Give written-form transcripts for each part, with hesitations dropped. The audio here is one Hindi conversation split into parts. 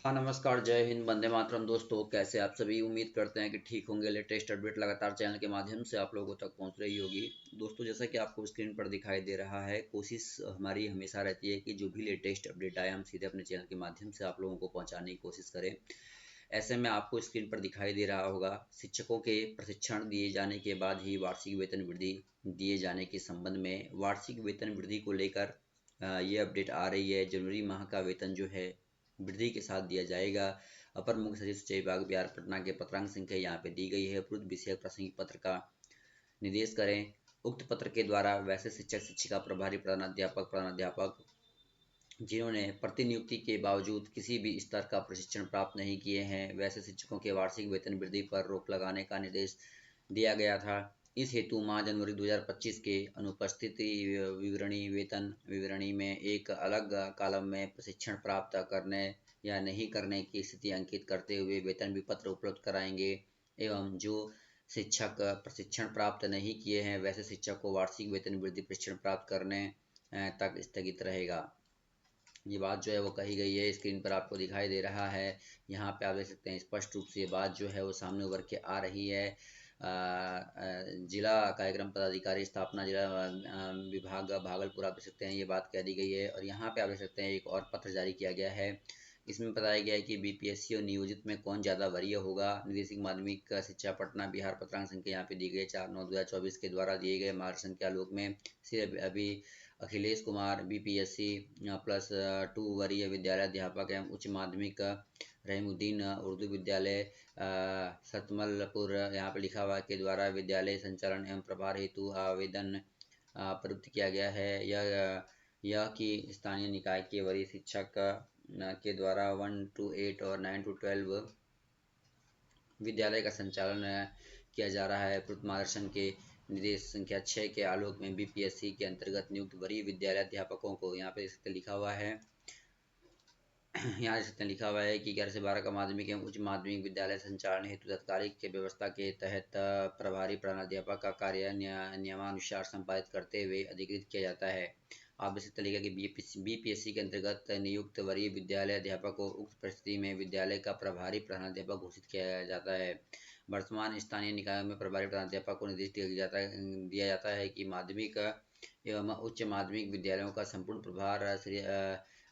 हाँ, नमस्कार, जय हिंद, वंदे मातरम। दोस्तों, कैसे आप सभी? उम्मीद करते हैं कि ठीक होंगे। लेटेस्ट अपडेट लगातार चैनल के माध्यम से आप लोगों तक पहुंच रही होगी। दोस्तों, जैसा कि आपको स्क्रीन पर दिखाई दे रहा है, कोशिश हमारी हमेशा रहती है कि जो भी लेटेस्ट अपडेट आए हम सीधे अपने चैनल के माध्यम से आप लोगों को पहुंचाने की कोशिश करें। ऐसे में आपको स्क्रीन पर दिखाई दे रहा होगा, शिक्षकों के प्रशिक्षण दिए जाने के बाद ही वार्षिक वेतन वृद्धि दिए जाने के संबंध में वार्षिक वेतन वृद्धि को लेकर ये अपडेट आ रही है। जनवरी माह का वेतन जो है वृद्धि के साथ दिया जाएगा। अपर मुख्य सचिव सिंचाई विभाग बिहार पटना के पत्रांक संख्या यहाँ पे दी गई है। उपरोक्त विषयक प्रासंगिक पत्र का निर्देश करें। उक्त पत्र के द्वारा वैसे शिक्षक, शिक्षिका, प्रभारी प्रधानाध्यापक जिन्होंने प्रतिनियुक्ति के बावजूद किसी भी स्तर का प्रशिक्षण प्राप्त नहीं किए हैं, वैसे शिक्षकों के वार्षिक वेतन वृद्धि पर रोक लगाने का निर्देश दिया गया था। इस हेतु माह जनवरी 2025 के अनुपस्थिति विवरणी वेतन विवरणी में एक अलग कॉलम में प्रशिक्षण प्राप्त करने या नहीं करने की स्थिति अंकित करते हुए वेतन विपत्र उपलब्ध कराएंगे। एवं जो शिक्षक प्रशिक्षण प्राप्त नहीं किए हैं, वैसे शिक्षक को वार्षिक वेतन वृद्धि प्रशिक्षण प्राप्त करने तक स्थगित रहेगा। ये बात जो है वो कही गई है, स्क्रीन पर आपको दिखाई दे रहा है। यहाँ पे आप देख सकते हैं स्पष्ट रूप से ये बात जो है वो सामने उभर के आ रही है। जिला कार्यक्रम पदाधिकारी स्थापना जिला विभाग भागलपुर, आप देख सकते हैं ये बात कह दी गई है। और यहाँ पे आप देख सकते हैं एक और पत्र जारी किया गया है। इसमें बताया गया है कि बीपीएससी और नियोजित में कौन ज़्यादा वरीय होगा। निदेशक माध्यमिक शिक्षा पटना बिहार पत्रांक संख्या यहाँ पे दी गई 4/9/2024 के द्वारा दिए गए मार्गदर्शन के आलोक में सिर्फ अभी अखिलेश कुमार बीपीएससी +2 वरीय विद्यालय अध्यापक एवं उच्च माध्यमिक रहीमुद्दीन उर्दू विद्यालय सतमलपुर यहाँ पे लिखा हुआ के द्वारा विद्यालय संचालन एवं प्रभार हेतु आवेदन प्रवृत्त किया गया है। यह कि स्थानीय निकाय के वरीय शिक्षक के द्वारा 1 to 8 और 9 to 12 विद्यालय का संचालन किया जा रहा है। उपरोक्त मार्गदर्शन के निर्देश संख्या 6 के आलोक में बीपीएससी के अंतर्गत नियुक्त वरीय विद्यालय अध्यापकों को यहाँ पे लिखा हुआ है यहाँ लिखा हुआ है कि 11 से 12 का माध्यमिक एवं उच्च माध्यमिक विद्यालय संचालन हेतु तत्कालिक के व्यवस्था के तहत प्रभारी प्रधानाध्यापक का कार्य नियमानुसार संपादित करते हुए अधिकृत किया जाता है। आप इस तरीके की बीपीएससी के अंतर्गत नियुक्त वरीय विद्यालय अध्यापक को उक्त परिस्थिति में विद्यालय का प्रभारी प्रधानाध्यापक घोषित किया जाता है। वर्तमान स्थानीय निकायों में प्रभारी प्रधानाध्यापक को निर्देश दिया जाता है कि माध्यमिक एवं उच्च माध्यमिक विद्यालयों का संपूर्ण प्रभार श्री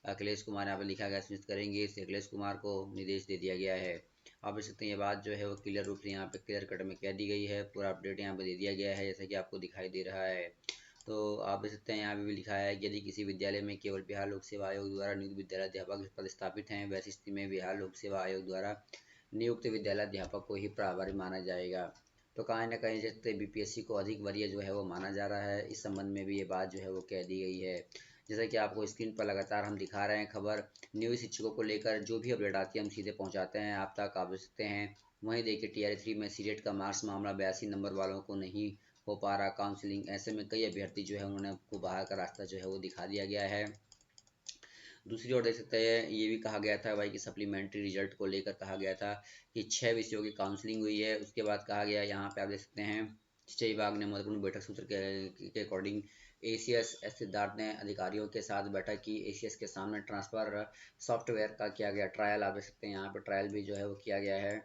अखिलेश कुमार यहाँ पे लिखा गया सुनिश्चित करेंगे। इस अखिलेश कुमार को निर्देश दे दिया गया है। आप देख सकते हैं ये बात जो है वो क्लियर रूप से यहाँ पे क्लियर कट में कह दी गई है। पूरा अपडेट यहाँ पे दे दिया गया है जैसा कि आपको दिखाई दे रहा है। तो आप देख सकते हैं यहाँ पे भी लिखा है कि यदि किसी विद्यालय में केवल बिहार लोक सेवा आयोग द्वारा नियुक्त विद्यालय अध्यापक पद स्थापित हैं, वैसी स्थिति में बिहार लोक सेवा आयोग द्वारा नियुक्त विद्यालय अध्यापक को ही प्रभारी माना जाएगा। तो कहीं ना कहीं जैसे बीपीएससी को अधिक वरीय जो है वो माना जा रहा है। इस संबंध में भी ये बात जो है वो कह दी गई है। जैसा कि आपको स्क्रीन पर लगातार हम दिखा रहे हैं खबर, नियोजित शिक्षकों को लेकर जो भी अपडेट आती है हम सीधे पहुंचाते हैं आप तक, आप देख सकते हैं। वहीं देखिए TR3 में सीटेट का मार्क्स मामला 82 नंबर वालों को नहीं हो पा रहा काउंसलिंग। ऐसे में कई अभ्यर्थी जो है उन्होंने को बाहर का रास्ता जो है वो दिखा दिया गया है। दूसरी ओर देख सकते हैं ये भी कहा गया था भाई कि सप्लीमेंट्री रिजल्ट को लेकर कहा गया था कि 6 विषयों की काउंसलिंग हुई है। उसके बाद कहा गया यहाँ पे आप देख सकते हैं शिक्षा विभाग ने महत्वपूर्ण बैठक सूत्र के अकॉर्डिंग एसीएस सिद्धार्थ ने अधिकारियों के साथ बैठक की। एसीएस के सामने ट्रांसफर सॉफ्टवेयर का किया गया ट्रायल, आप देख सकते हैं यहाँ पे ट्रायल भी जो है वो किया गया है।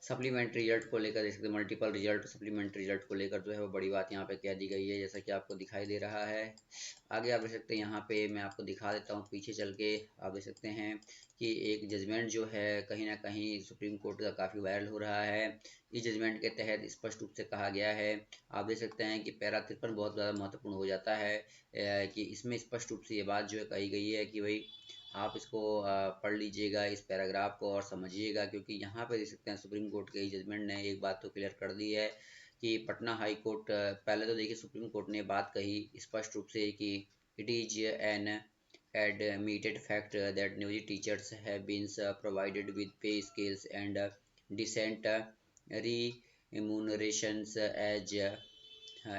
सप्लीमेंट्री रिजल्ट को लेकर जैसे मल्टीपल रिजल्ट सप्लीमेंट्री रिजल्ट को लेकर जो है वो बड़ी बात यहाँ पे कह दी गई है जैसा कि आपको दिखाई दे रहा है। आगे आप देख सकते हैं यहाँ पे मैं आपको दिखा देता हूँ, पीछे चल के आप देख सकते हैं कि एक जजमेंट जो है कहीं ना कहीं सुप्रीम कोर्ट का काफ़ी वायरल हो रहा है। इस जजमेंट के तहत स्पष्ट रूप से कहा गया है, आप देख सकते हैं कि पैरा 53 बहुत ज़्यादा महत्वपूर्ण हो जाता है कि इसमें स्पष्ट रूप से ये बात जो है कही गई है कि भाई आप इसको पढ़ लीजिएगा इस पैराग्राफ को और समझिएगा, क्योंकि यहाँ पे देख सकते हैं सुप्रीम कोर्ट के जजमेंट ने एक बात तो क्लियर कर दी है कि पटना हाई कोर्ट पहले तो देखिए सुप्रीम कोर्ट ने बात कही स्पष्ट रूप से कि it is an admitted fact that new teachers have been provided with pay scales and decent remunerations as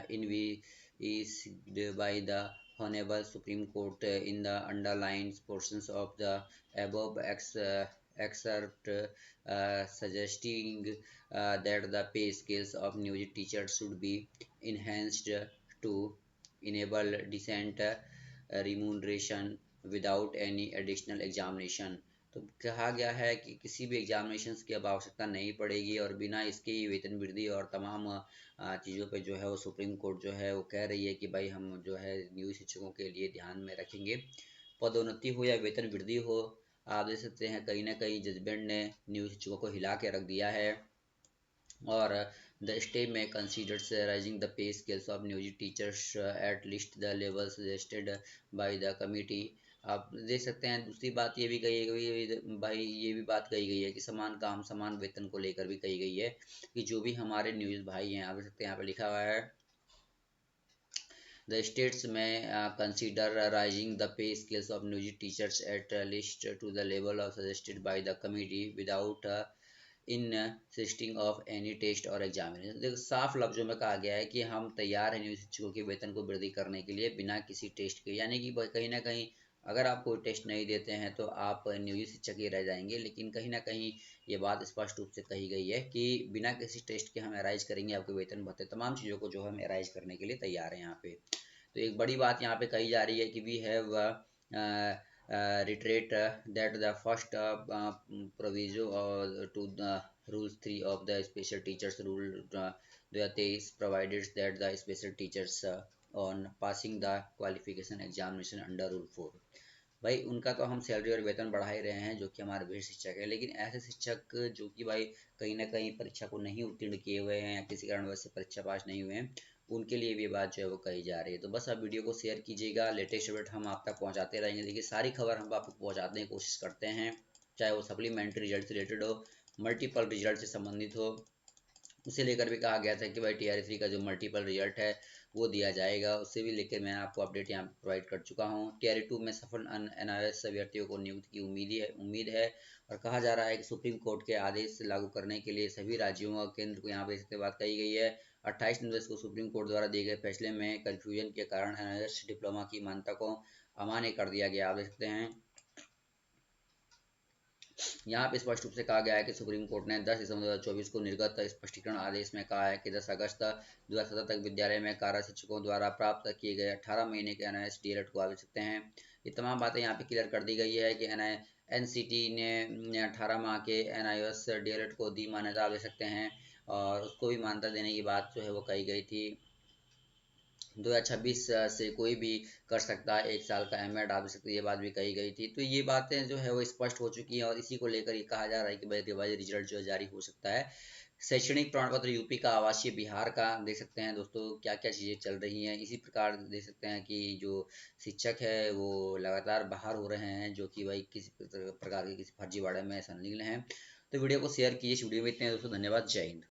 envisaged by the Honorable Supreme Court in the underlined portions of the above excerpt, suggesting that the pay scales of new teachers should be enhanced to enable decent remuneration without any additional examination. तो कहा गया है कि किसी भी एग्जामिनेशंस की अब आवश्यकता नहीं पड़ेगी और बिना इसके वेतन वृद्धि और तमाम चीज़ों पे जो है वो सुप्रीम कोर्ट जो है वो कह रही है कि भाई हम जो है नियोजित शिक्षकों के लिए ध्यान में रखेंगे। पदोन्नति हो या वेतन वृद्धि हो, आप देख सकते हैं कहीं ना कहीं जजमेंट ने नियोजित शिक्षकों को हिला के रख दिया है। और the state may consider raising the pay scales of new teachers at least the level suggested by the committee। आप देख सकते हैं दूसरी बात ये भी कही गई भाई, ये भी बात कही गई है कि समान काम समान वेतन को लेकर भी कही गई है कि जो भी हमारे न्यूज भाई हैं, आप देख सकते हैं यहाँ पे लिखा हुआ है the states may consider raising the pay scales of new teachers at least to the level of suggested by the committee without insisting of any test और एग्जामिनेशन। देखो साफ लफ्जों में कहा गया है कि हम तैयार हैं नियोजित शिक्षकों के वेतन को वृद्धि करने के लिए बिना किसी टेस्ट के, यानी कि कहीं ना कहीं अगर आप कोई टेस्ट नहीं देते हैं तो आप नियोजित शिक्षक ही रह जाएंगे, लेकिन कहीं ना कहीं ये बात स्पष्ट रूप से कही गई है कि बिना किसी टेस्ट के हम अराइज करेंगे आपके वेतन भत्ते तमाम चीज़ों को जो हम अराइज करने के लिए तैयार हैं यहाँ पे। तो एक बड़ी बात यहाँ पे कही जा रही है कि we have reiterate that the first proviso to the rule 3 of the special teachers rule 23 provided that the special teachers on passing the qualification examination under rule 4। भाई उनका तो हम सैलरी और वेतन बढ़ा ही रहे हैं जो कि हमारे विशेष शिक्षक है, लेकिन ऐसे शिक्षक जो कि भाई कहीं ना कहीं परीक्षा को नहीं उत्तीर्ण किए हुए हैं या किसी कारण वजह से परीक्षा पास नहीं हुए हैं, उनके लिए भी बात जो है वो कही जा रही है। तो बस आप वीडियो को शेयर कीजिएगा, लेटेस्ट अपडेट हम आप तक पहुंचाते रहेंगे। देखिए सारी खबर हम आपको पहुंचाने की कोशिश करते हैं, चाहे वो सप्लीमेंट्री रिजल्ट से रिलेटेड हो, मल्टीपल रिजल्ट से संबंधित हो। उसे लेकर भी कहा गया था कि भाई TR3 का जो मल्टीपल रिजल्ट है वो दिया जाएगा, उससे भी लेकर मैं आपको अपडेट यहाँ प्रोवाइड कर चुका हूँ। TR2 में सफल NIOS अभ्यर्थियों को नियुक्ति की उम्मीद है और कहा जा रहा है कि सुप्रीम कोर्ट के आदेश लागू करने के लिए सभी राज्यों और केंद्र को यहाँ पे बात कही गई है। 28 नवंबर को सुप्रीम कोर्ट द्वारा दिए गए फैसले में कन्फ्यूजन के कारण NIOS डिप्लोमा की मान्यता को अमान्य कर दिया गया। आप देख सकते हैं यहाँ पे स्पष्ट रूप से कहा गया है कि सुप्रीम कोर्ट ने 10 दिसंबर 2024 को निर्गत स्पष्टीकरण आदेश में कहा है कि 10 अगस्त 2017 तक विद्यालय में कार्य शिक्षकों द्वारा प्राप्त किए गए 18 महीने के NIOS DLED को आ सकते हैं। ये तमाम बातें यहाँ पे क्लियर कर दी गई है कि NCT ने 18 माह के NIOS DLED को दी मान्यता दे सकते हैं और उसको भी मान्यता देने की बात जो है वो कही गई थी। 2026 से कोई भी कर सकता है 1 साल का M.Ed, आप सकते ये बात भी कही गई थी। तो ये बातें जो है वो स्पष्ट हो चुकी हैं और इसी को लेकर ये कहा जा रहा है कि भाई रिवाइज रिजल्ट जो जारी हो सकता है। शैक्षणिक प्रमाण पत्र यूपी का, आवासीय बिहार का, देख सकते हैं दोस्तों क्या क्या चीज़ें चल रही हैं। इसी प्रकार देख सकते हैं कि जो शिक्षक है वो लगातार बाहर हो रहे हैं जो कि भाई किसी प्रकार के किसी फर्जीवाड़े में संलग्न हैं। तो वीडियो को शेयर कीजिए। इस वीडियो में इतने दोस्तों, धन्यवाद, जय हिंद।